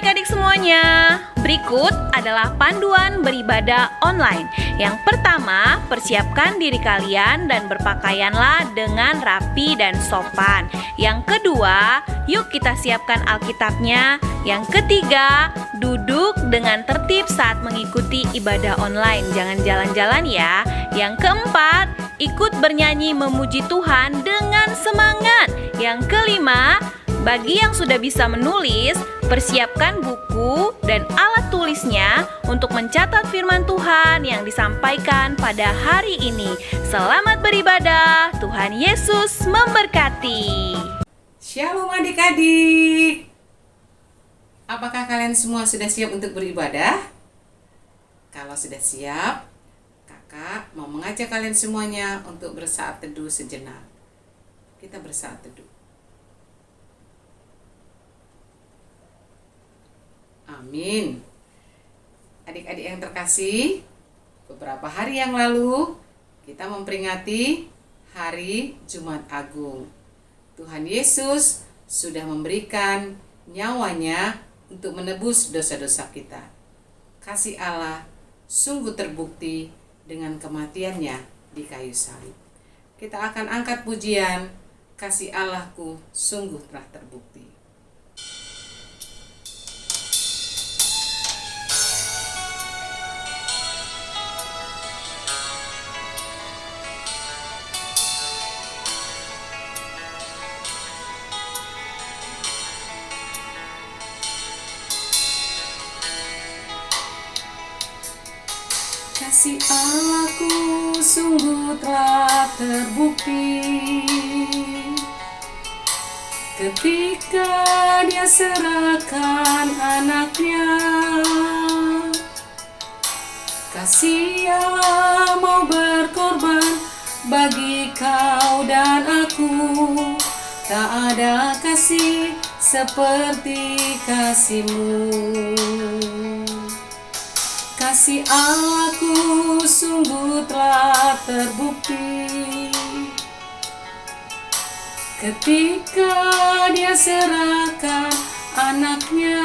adik-adik semuanya. Berikut adalah panduan beribadah online. Yang pertama, persiapkan diri kalian dan berpakaianlah dengan rapi dan sopan. Yang kedua, yuk kita siapkan Alkitabnya. Yang ketiga, duduk dengan tertib saat mengikuti ibadah online. Jangan jalan-jalan ya. Yang keempat, ikut bernyanyi memuji Tuhan dengan semangat. Yang kelima, bagi yang sudah bisa menulis, persiapkan buku dan alat tulisnya untuk mencatat firman Tuhan yang disampaikan pada hari ini. Selamat beribadah, Tuhan Yesus memberkati. Shalom adik-adik. Apakah kalian semua sudah siap untuk beribadah? Kalau sudah siap, kakak mau mengajak kalian semuanya untuk bersaat teduh sejenak. Kita bersaat teduh. Amin. Adik-adik yang terkasih, beberapa hari yang lalu kita memperingati Hari Jumat Agung. Tuhan Yesus sudah memberikan nyawanya untuk menebus dosa-dosa kita. Kasih Allah sungguh terbukti dengan kematiannya di kayu salib. Kita akan angkat pujian, kasih Allahku sungguh telah terbukti. Kasih Allahku sungguh telah terbukti ketika Dia serahkan anaknya. Kasih Allah mau berkorban bagi kau dan aku. Tak ada kasih seperti kasih-Mu. Kasih Allahku sungguh telah terbukti ketika Dia serahkan anaknya.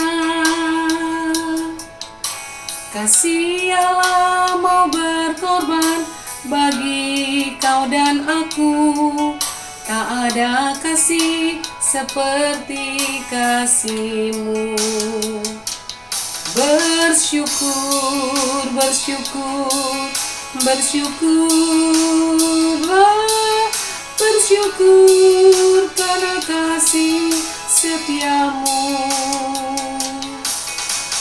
Kasih Allah mau berkorban bagi kau dan aku. Tak ada kasih seperti kasih-Mu. Bersyukur, bersyukur, bersyukurlah, bersyukur karena kasih setia-Mu.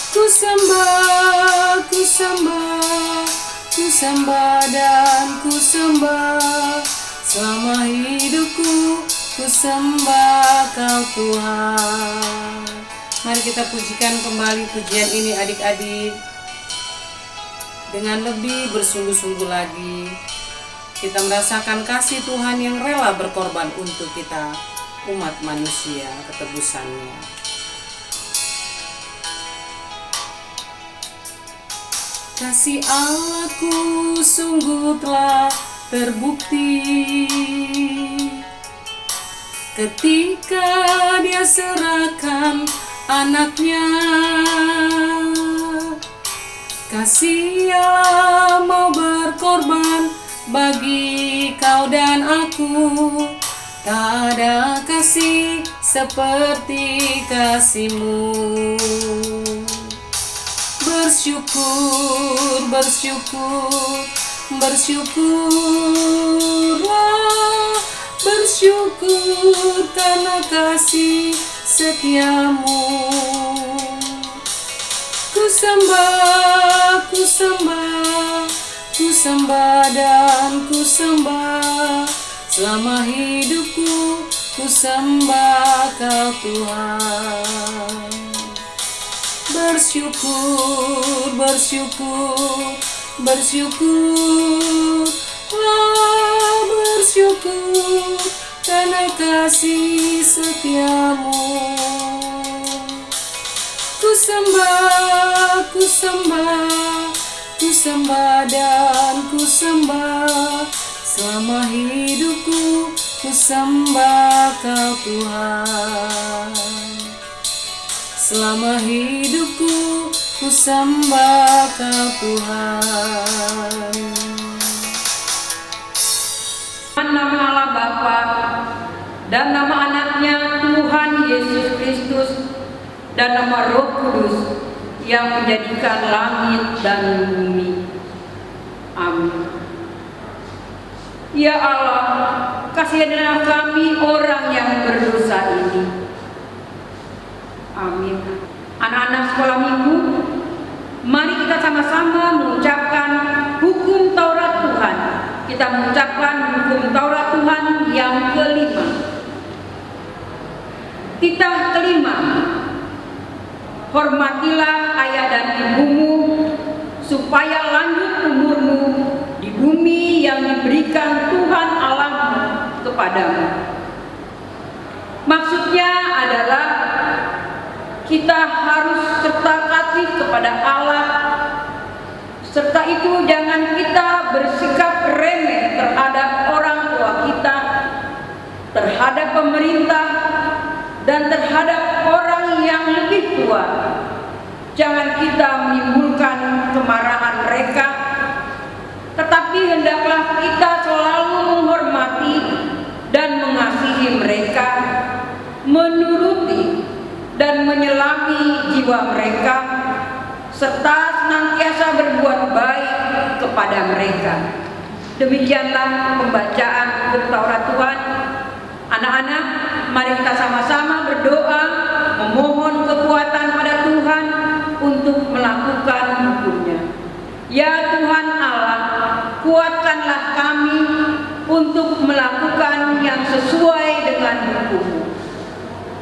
Ku sembah, ku sembah, ku sembah dan ku sembah. Selama hidupku, ku sembah Kau Tuhan. Mari kita pujikan kembali pujian ini adik-adik dengan lebih bersungguh-sungguh lagi. Kita merasakan kasih Tuhan yang rela berkorban untuk kita, umat manusia, ketebusannya. Kasih Allahku sungguh telah terbukti ketika Dia serahkan anaknya. Kasih Allah mau berkorban bagi kau dan aku. Tak ada kasih seperti kasih-Mu. Bersyukur, bersyukur, bersyukurlah, bersyukur karena kasih setia-Mu. Ku sembah, ku sembah, ku sembah dan ku sembah. Selama hidupku, ku sembah Kau Tuhan. Bersyukur, bersyukur, bersyukurlah, bersyukur karena kasih setia-Mu. Ku sembah, ku sembah, ku sembah dan ku sembah. Selama hidupku, ku sembah Kau Tuhan. Selama hidupku ku sembah Kau Tuhan. Nama Allah Bapa dan nama anaknya Tuhan Yesus Kristus dan nama Roh Kudus yang menjadikan langit dan bumi. Amin. Ya Allah, kasihanilah kami orang yang berdosa ini. Amin. Anak-anak sekolah minggu, mari kita sama-sama mengucapkan hukum Taurat Tuhan. Kita mengucapkan hukum Taurat Tuhan yang kelima. Titah kelima. Hormatilah ayah dan ibumu, supaya lanjut umurmu di bumi yang diberikan Tuhan Allahmu kepadamu. Maksudnya adalah kita harus serta kasih kepada Allah. Serta itu jangan kita bersikap remeh terhadap orang tua kita, terhadap pemerintah, dan terhadap orang yang lebih tua. Jangan kita menimbulkan kemarahan mereka, tetapi hendaklah kita selalu menghormati dan mengasihi mereka, menuruti dan menyelami jiwa mereka, serta senantiasa berbuat baik kepada mereka. Demikianlah pembacaan hukum Taurat Tuhan. Anak-anak, mari kita sama-sama berdoa, memohon kekuatan pada Tuhan untuk melakukan hukumnya. Ya Tuhan Allah, kuatkanlah kami untuk melakukan yang sesuai dengan hukum-Mu.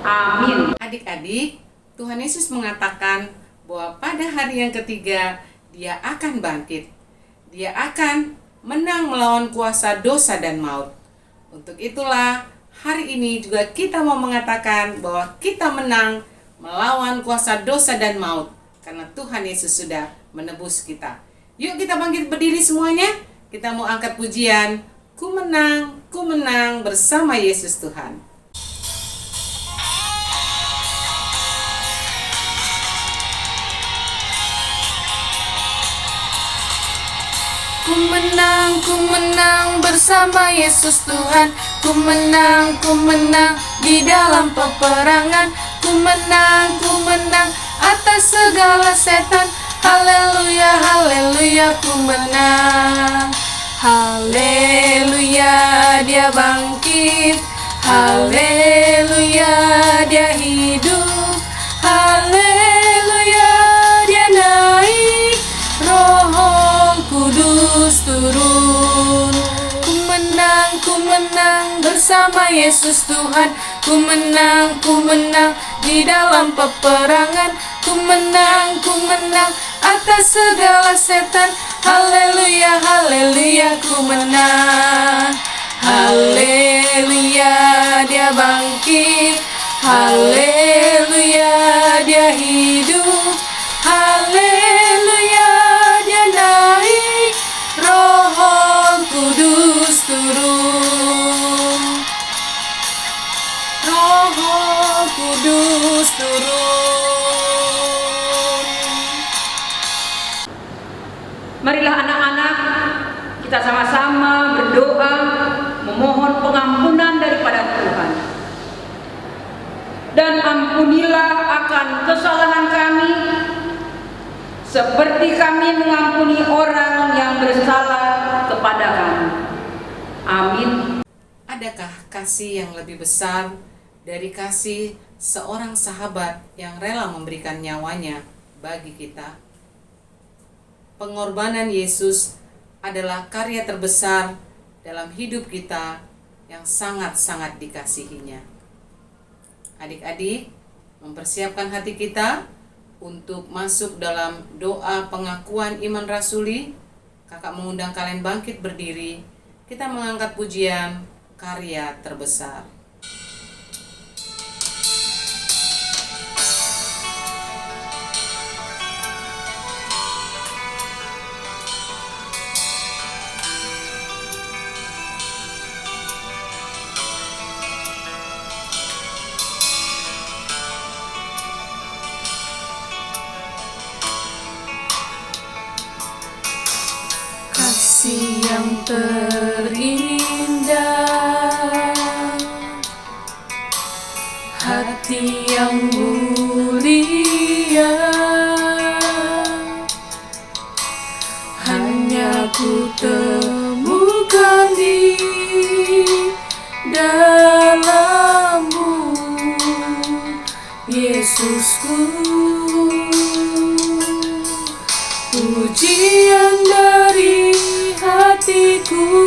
Amin. Adik-adik, Tuhan Yesus mengatakan bahwa pada hari yang ketiga Dia akan bangkit. Dia akan menang melawan kuasa dosa dan maut. Untuk itulah hari ini juga kita mau mengatakan bahwa kita menang melawan kuasa dosa dan maut, karena Tuhan Yesus sudah menebus kita. Yuk kita bangkit berdiri semuanya. Kita mau angkat pujian, ku menang bersama Yesus Tuhan. Ku menang bersama Yesus Tuhan. Ku menang di dalam peperangan. Ku menang atas segala setan. Haleluya, haleluya, ku menang. Haleluya, Dia bangkit. Haleluya, Dia hidup. Haleluya, Dia naik. Roh Kudus turun. Ku menang bersama Yesus Tuhan. Ku menang di dalam peperangan. Ku menang atas segala setan. Haleluya, haleluya, ku menang. Haleluya, Dia bangkit. Haleluya, Dia hidup. Haleluya, Dia naik. Roh Kudus turun. Roh Kudus turun. Marilah anak-anak, kita sama-sama berdoa, memohon pengampunan daripada Tuhan. Dan ampunilah akan kesalahan kami, seperti kami mengampuni orang yang bersalah kepada kami. Amin. Adakah kasih yang lebih besar dari kasih seorang sahabat yang rela memberikan nyawanya bagi kita? Pengorbanan Yesus adalah karya terbesar dalam hidup kita yang sangat-sangat dikasihinya. Adik-adik, mempersiapkan hati kita untuk masuk dalam doa pengakuan iman rasuli. Kakak mengundang kalian bangkit berdiri. Kita mengangkat pujian karya terbesar. yang terindah, hati yang mulia, hanya ku temukan di dalam-Mu, Yesusku. Pujian dari hatiku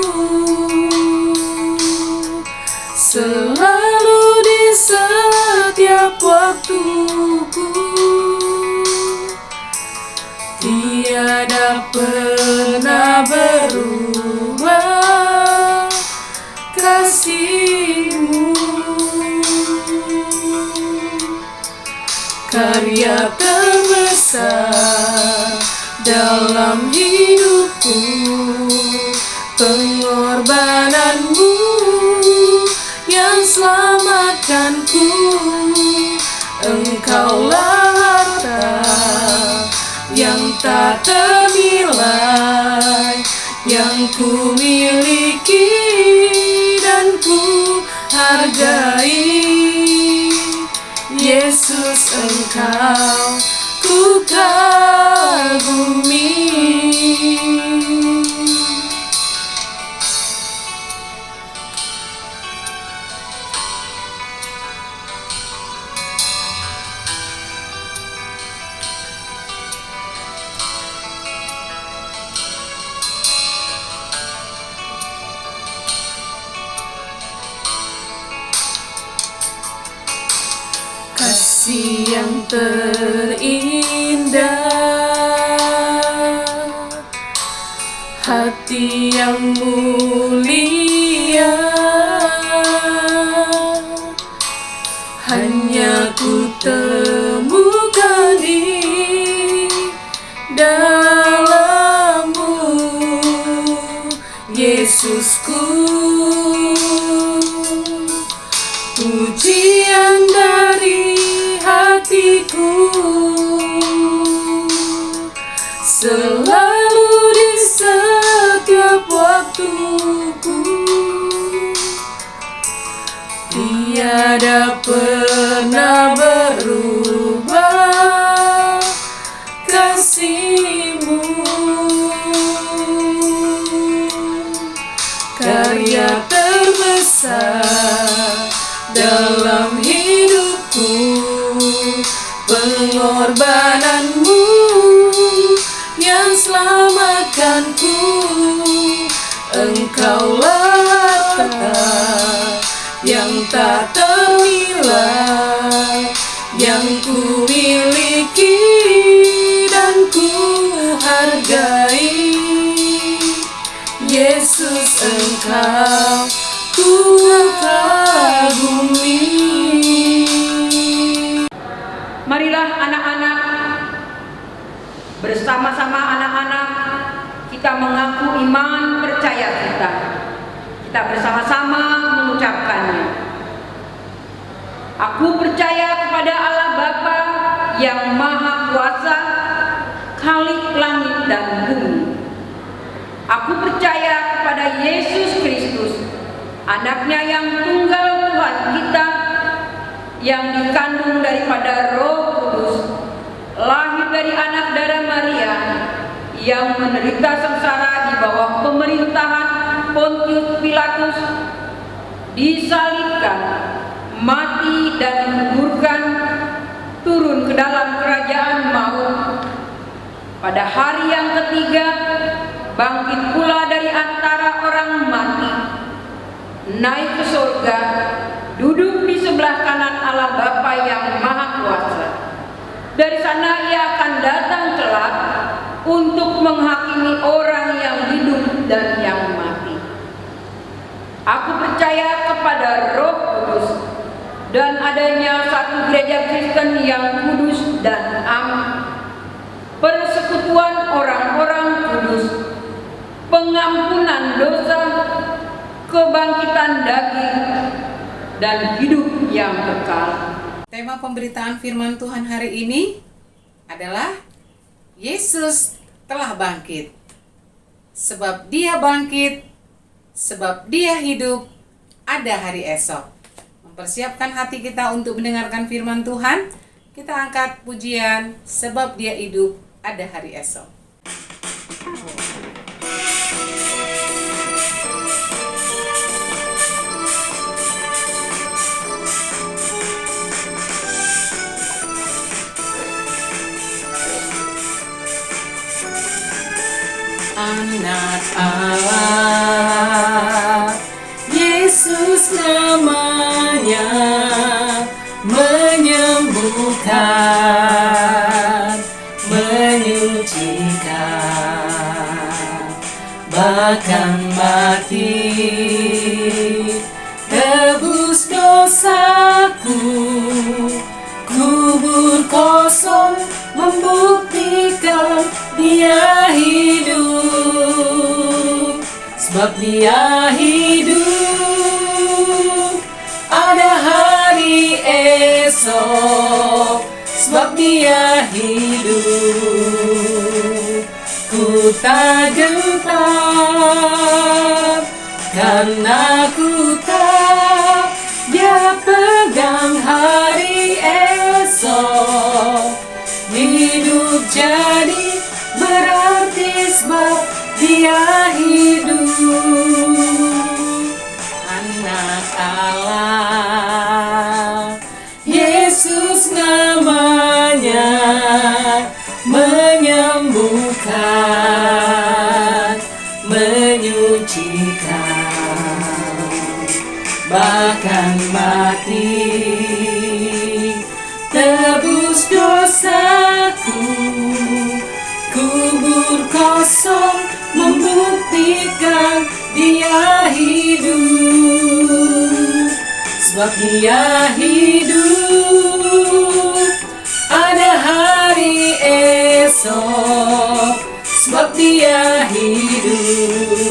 selalu di setiap waktuku, tiada pernah berubah kasih-Mu. Karya terbesar dalam hidupku, pengorbanan-Mu yang selamatkanku. Engkaulah harta yang tak ternilai, yang ku miliki dan ku hargai. Yesus, Engkau ku kagumi. Kasih yang terindah, hati yang mulia, hanya ku temukan di dalam-Mu, Yesusku. Pujian dari hatiku selalu di setiap waktuku, tiada pernah berubah kasih-Mu. Karya terbesar dalam hidupku, pengorbanan-Mu yang selamatkanku. Engkaulah harta yang tak ternilai, yang ku miliki dan ku hargai. Yesus, Engkau ku kagumi. Marilah anak-anak, bersama-sama anak-anak kita mengaku iman percaya kita. Kita bersama-sama mengucapkannya. Aku percaya kepada Allah Bapa yang Maha Kuasa, Khalik langit dan bumi. Aku percaya kepada Yesus Kristus, Anaknya yang tunggal Tuhan kita, yang dikandung daripada Roh Kudus, lahir dari anak darah Maria, yang menderita sengsara di bawah pemerintahan Pontius Pilatus, disalibkan, mati dan dikuburkan, turun ke dalam kerajaan maut. Pada hari yang ketiga, bangkit pula dari antara orang mati, naik ke surga, duduk di sebelah kanan Allah Bapa yang Maha Kuasa. Dari sana Ia akan datang kelak untuk menghakimi orang yang hidup dan yang mati. Aku percaya kepada Roh Kudus dan adanya satu gereja Kristen yang kudus dan am, persekutuan orang-orang kudus, pengampunan dosa, kebangkitan daging, dan hidup yang kekal. Tema pemberitaan firman Tuhan hari ini adalah Yesus telah bangkit. sebab Dia bangkit, sebab Dia hidup, ada hari esok. Mempersiapkan hati kita untuk mendengarkan firman Tuhan, kita angkat pujian, sebab Dia hidup, ada hari esok. Anak Allah, Yesus namanya, menyembuhkan, menyucikan, bahkan mati, tebus dosaku, kubur kosong membuktikan Dia hidup, sebab Dia hidup, ada hari esok, sebab Dia hidup. Ku tak gentar, karena ku tahu Dia pegang hari esok. Hidup jadi berarti sebab Dia hidup. Anak Allah, Yesus namanya, menyembuhkan, menyucikan, bahkan mati, tebus dosaku, kubur kosong membuktikan Dia hidup, sebab Dia hidup, ada hari esok, sebab Dia hidup.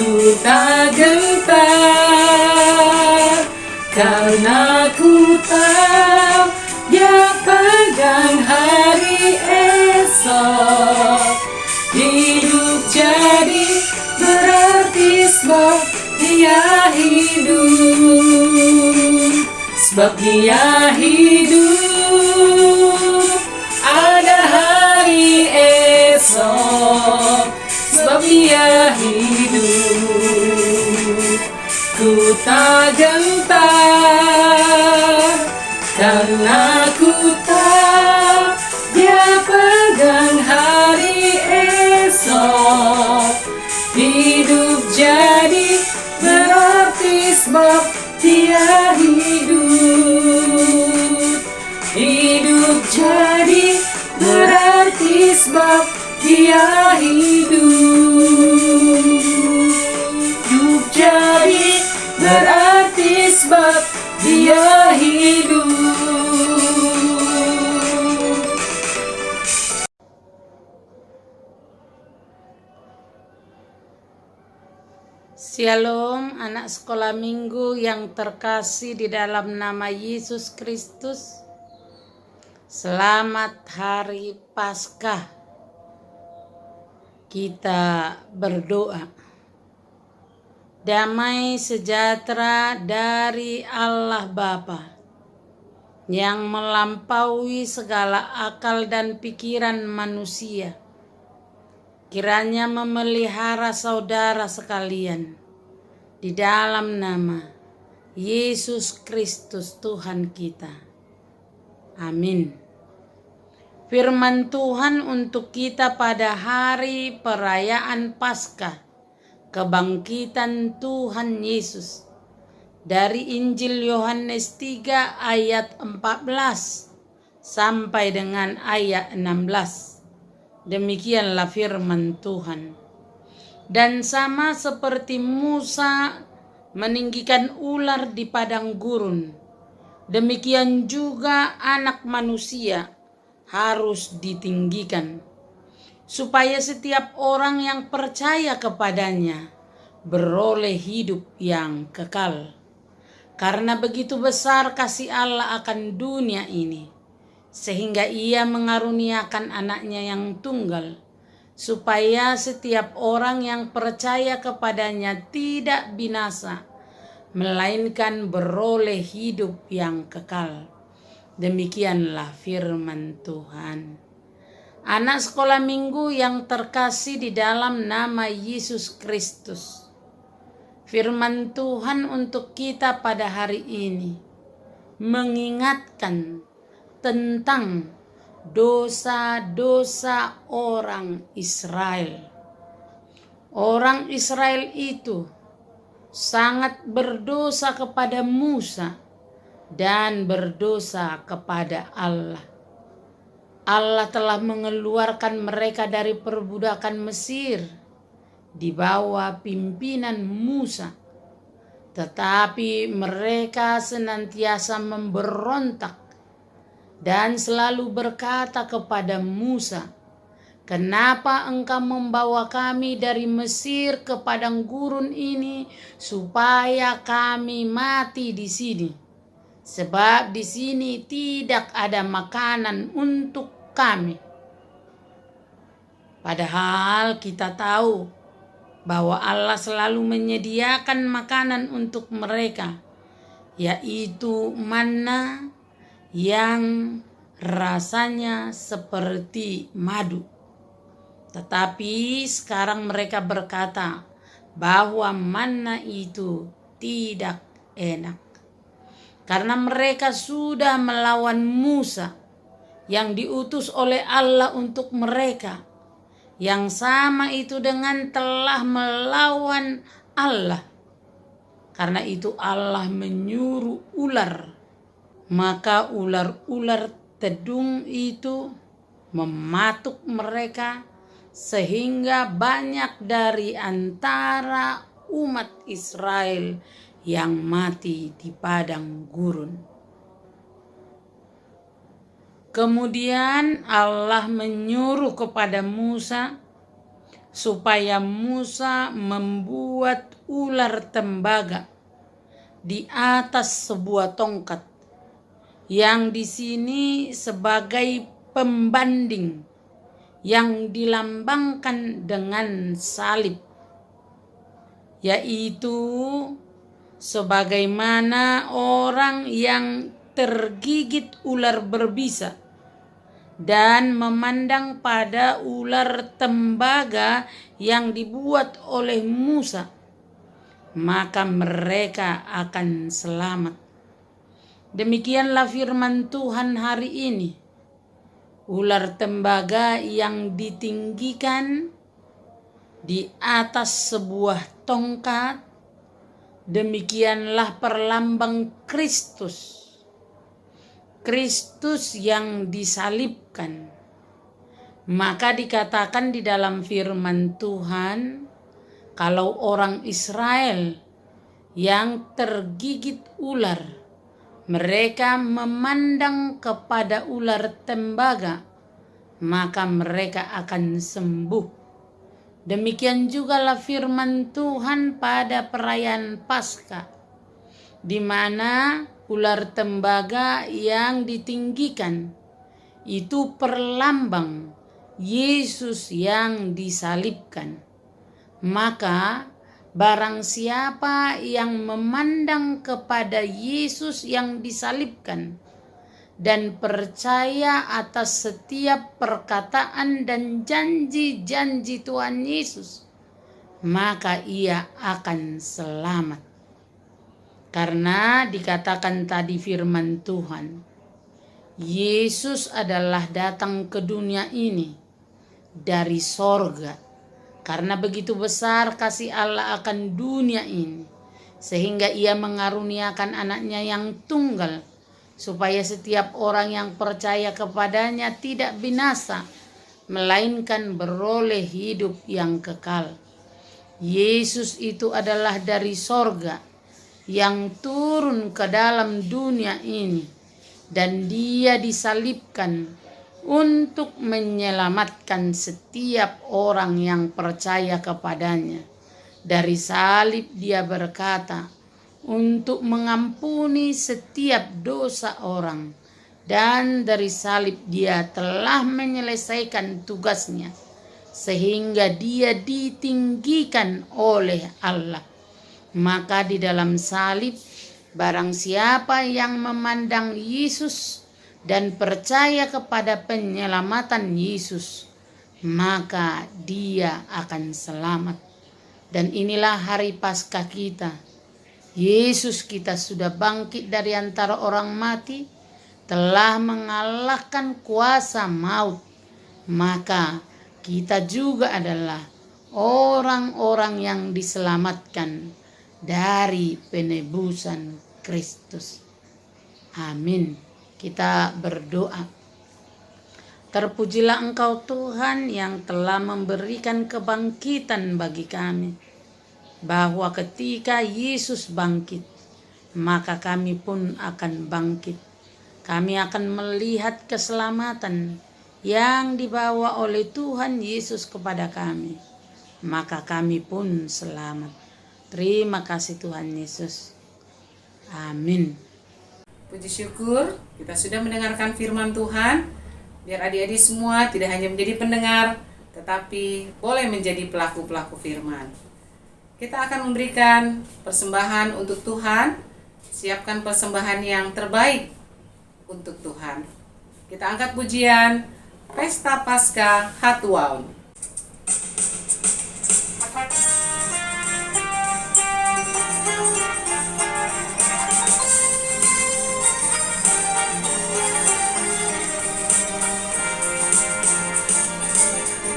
Ku tak gentar, karena ku tahu Dia pegang hari esok. Hidup jadi berarti sebab Dia hidup, sebab Dia hidup, ada hari esok, sebab Dia hidup. Ku tak gentar, karena ku tahu Dia pegang hari esok. Hidup jadi berarti sebab Dia hidup. Hidup jadi berarti sebab Dia hidup. Hidup jadi berarti sebab Dia hidup. Shalom anak sekolah minggu yang terkasih di dalam nama Yesus Kristus. Selamat hari Paskah. Kita berdoa. Damai sejahtera dari Allah Bapa yang melampaui segala akal dan pikiran manusia, kiranya memelihara saudara sekalian di dalam nama Yesus Kristus Tuhan kita. Amin. Firman Tuhan untuk kita pada hari perayaan Paskah, kebangkitan Tuhan Yesus, dari Injil Yohanes 3 ayat 14 sampai dengan ayat 16. Demikianlah firman Tuhan. Dan sama seperti Musa meninggikan ular di padang gurun, demikian juga Anak Manusia harus ditinggikan, supaya setiap orang yang percaya kepadanya beroleh hidup yang kekal. Karena begitu besar kasih Allah akan dunia ini, sehingga Ia mengaruniakan anaknya yang tunggal, supaya setiap orang yang percaya kepadanya tidak binasa, melainkan beroleh hidup yang kekal. Demikianlah firman Tuhan. Anak sekolah minggu yang terkasih di dalam nama Yesus Kristus, firman Tuhan untuk kita pada hari ini mengingatkan tentang dosa-dosa orang Israel. Orang Israel itu sangat berdosa kepada Musa dan berdosa kepada Allah. Allah telah mengeluarkan mereka dari perbudakan Mesir di bawah pimpinan Musa. Tetapi mereka senantiasa memberontak dan selalu berkata kepada Musa, "Kenapa engkau membawa kami dari Mesir ke padang gurun ini supaya kami mati di sini? Sebab di sini tidak ada makanan untuk kami." Padahal kita tahu bahwa Allah selalu menyediakan makanan untuk mereka, yaitu manna yang rasanya seperti madu. Tetapi sekarang mereka berkata bahwa manna itu tidak enak, karena mereka sudah melawan Musa yang diutus oleh Allah untuk mereka, yang sama itu dengan telah melawan Allah. Karena itu Allah menyuruh ular, maka ular-ular tedung itu mematuk mereka, sehingga banyak dari antara umat Israel yang mati di padang gurun. Kemudian Allah menyuruh kepada Musa supaya Musa membuat ular tembaga di atas sebuah tongkat, yang di sini sebagai pembanding yang dilambangkan dengan salib, yaitu sebagaimana orang yang tergigit ular berbisa dan memandang pada ular tembaga yang dibuat oleh Musa, maka mereka akan selamat. Demikianlah firman Tuhan hari ini. Ular tembaga yang ditinggikan di atas sebuah tongkat, demikianlah perlambang Kristus. Kristus yang disalibkan. Maka dikatakan di dalam firman Tuhan, kalau orang Israel yang tergigit ular, mereka memandang kepada ular tembaga, maka mereka akan sembuh. Demikian jugalah firman Tuhan pada perayaan Paskah, di mana ular tembaga yang ditinggikan itu perlambang Yesus yang disalibkan. Maka barang siapa yang memandang kepada Yesus yang disalibkan dan percaya atas setiap perkataan dan janji-janji Tuhan Yesus, maka ia akan selamat. Karena dikatakan tadi firman Tuhan, Yesus adalah datang ke dunia ini dari sorga. Karena begitu besar kasih Allah akan dunia ini, sehingga ia mengaruniakan anaknya yang tunggal, supaya setiap orang yang percaya kepadanya tidak binasa, melainkan beroleh hidup yang kekal. Yesus itu adalah dari sorga, yang turun ke dalam dunia ini, dan dia disalibkan untuk menyelamatkan setiap orang yang percaya kepadanya. Dari salib dia berkata untuk mengampuni setiap dosa orang, dan dari salib dia telah menyelesaikan tugasnya sehingga dia ditinggikan oleh Allah. Maka di dalam salib, barang siapa yang memandang Yesus dan percaya kepada penyelamatan Yesus, maka dia akan selamat. Dan inilah hari Paskah kita. Yesus kita sudah bangkit dari antara orang mati, telah mengalahkan kuasa maut. Maka kita juga adalah orang-orang yang diselamatkan dari penebusan Kristus. Amin. Kita berdoa. Terpujilah Engkau Tuhan yang telah memberikan kebangkitan bagi kami, bahwa ketika Yesus bangkit, maka kami pun akan bangkit. Kami akan melihat keselamatan yang dibawa oleh Tuhan Yesus kepada kami, maka kami pun selamat. Terima kasih Tuhan Yesus. Amin. Puji syukur kita sudah mendengarkan firman Tuhan. Biar adik-adik semua tidak hanya menjadi pendengar, tetapi boleh menjadi pelaku-pelaku firman. Kita akan memberikan persembahan untuk Tuhan. Siapkan persembahan yang terbaik untuk Tuhan. Kita angkat pujian Pesta Paskah Hatuaun.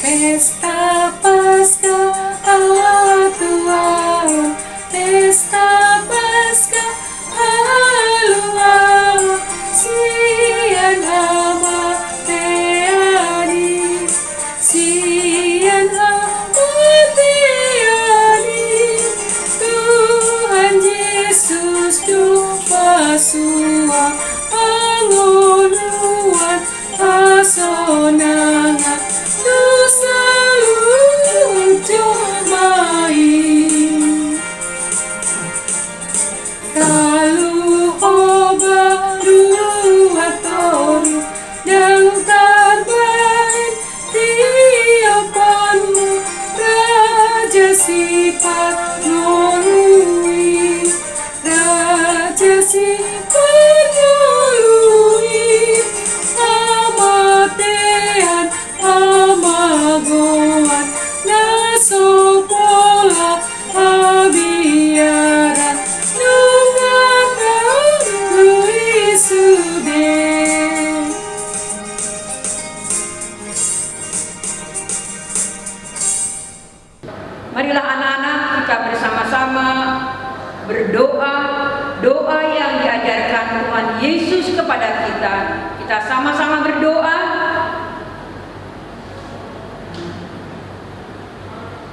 Pesta Paskah Hatuaun, Pesta Paskah Hatuaun, sian hama teani, sian hama teani, Tuhan Yesus doa sua panguluan asonangan selalu main. Kalau oba dua toru dan terbaik tiapanmu, Raja sifat nurui, Raja sifat nurui, amatean amagoan nasopola abiaran nungatan luisude. Marilah anak-anak kita bersama-sama berdoa, doa yang diajarkan Tuhan Yesus kepada kita. Kita sama-sama berdoa.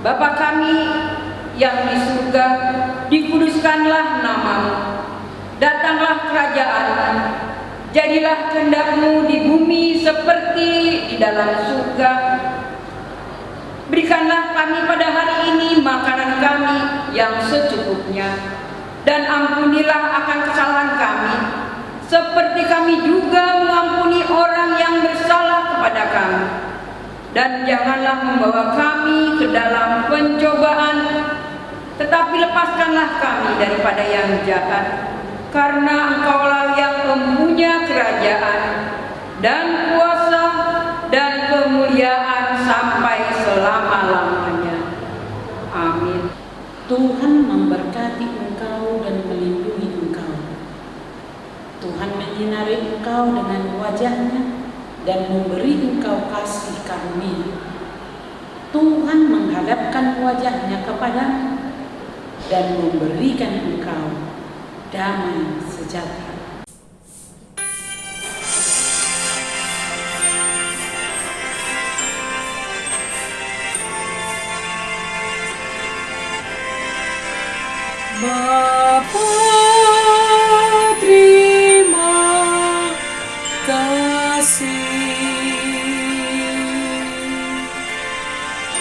Bapa kami yang di surga, dikuduskanlah namamu. Datanglah kerajaan-Mu. Jadilah kehendak-Mu di bumi seperti di dalam surga. Berikanlah kami pada hari ini makanan kami yang secukupnya, dan ampunilah akan kesalahan kami, seperti kami juga mengampuni orang yang bersalah kepada kami. Dan janganlah membawa kami ke dalam pencobaan, tetapi lepaskanlah kami daripada yang jahat, karena Engkaulah yang mempunyai kerajaan dan kuasa dan kemuliaan sampai selama-lamanya. Amin. Tuhan memberkati engkau dan melindungi engkau. Tuhan menyinari engkau dengan wajah-Nya dan memberi engkau kasih karunia. Tuhan menghadapkan wajah-Nya kepadamu dan memberikan engkau damai sejahtera. Bapa, terima kasih.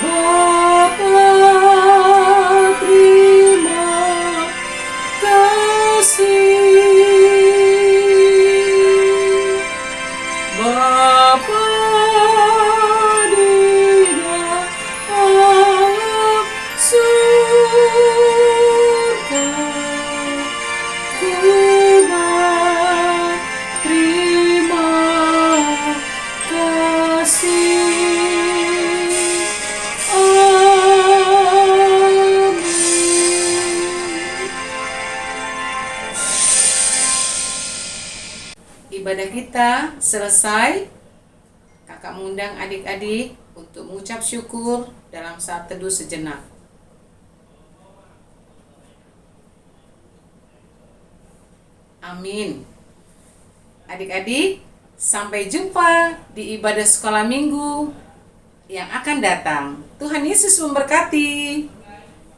Bapa, terima kasih. selesai, kakak mengundang adik-adik untuk mengucap syukur dalam saat teduh sejenak. Amin. Adik-adik, sampai jumpa di ibadah sekolah minggu yang akan datang. Tuhan Yesus memberkati.